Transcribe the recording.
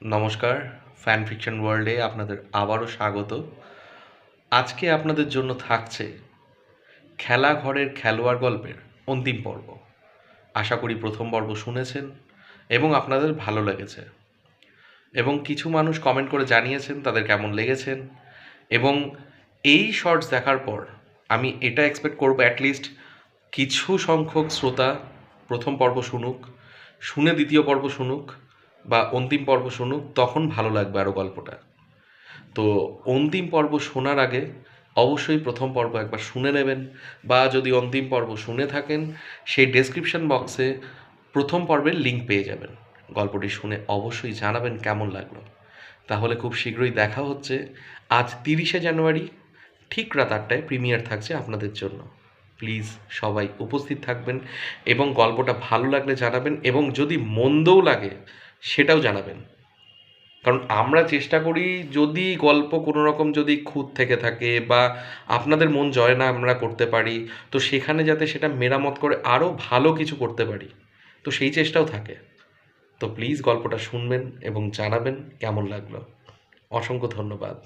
নমস্কার, fan fiction ওয়ার্ল্ডে আপনাদের আবারও স্বাগত। আজকে আপনাদের জন্য থাকছে খেলাঘরের খেলোয়াড় গল্পের অন্তিম পর্ব। আশা করি প্রথম পর্ব শুনেছেন এবং আপনাদের ভালো লেগেছে, এবং কিছু মানুষ কমেন্ট করে জানিয়েছেন তাদের কেমন লেগেছেন। এবং এই শর্টস দেখার পর আমি এটা এক্সপেক্ট করব অ্যাটলিস্ট কিছু সংখ্যক শ্রোতা প্রথম পর্ব শুনুক, শুনে দ্বিতীয় পর্ব শুনুক বা অন্তিম পর্ব শুনুক, তখন ভালো লাগবে আরও গল্পটা। তো অন্তিম পর্ব শোনার আগে অবশ্যই প্রথম পর্ব একবার শুনে নেবেন, বা যদি অন্তিম পর্ব শুনে থাকেন সেই ডেসক্রিপশন বক্সে প্রথম পর্বের লিঙ্ক পেয়ে যাবেন। গল্পটি শুনে অবশ্যই জানাবেন কেমন লাগলো। তাহলে খুব শীঘ্রই দেখা হচ্ছে। আজ 30শে জানুয়ারি ঠিক রাত 8টায় প্রিমিয়ার থাকছে আপনাদের জন্য। প্লিজ সবাই উপস্থিত থাকবেন এবং গল্পটা ভালো লাগলে জানাবেন, এবং যদি মন্দও লাগে সেটাও জানাবেন। কারণ আমরা চেষ্টা করি, যদি গল্প কোনো রকম যদি খুঁত থেকে থাকে বা আপনাদের মন জয় না আমরা করতে পারি, তো সেখানে যাতে সেটা মেরামত করে আরও ভালো কিছু করতে পারি, তো সেই চেষ্টাও থাকে। তো প্লিজ গল্পটা শুনবেন এবং জানাবেন কেমন লাগলো। অসংখ্য ধন্যবাদ।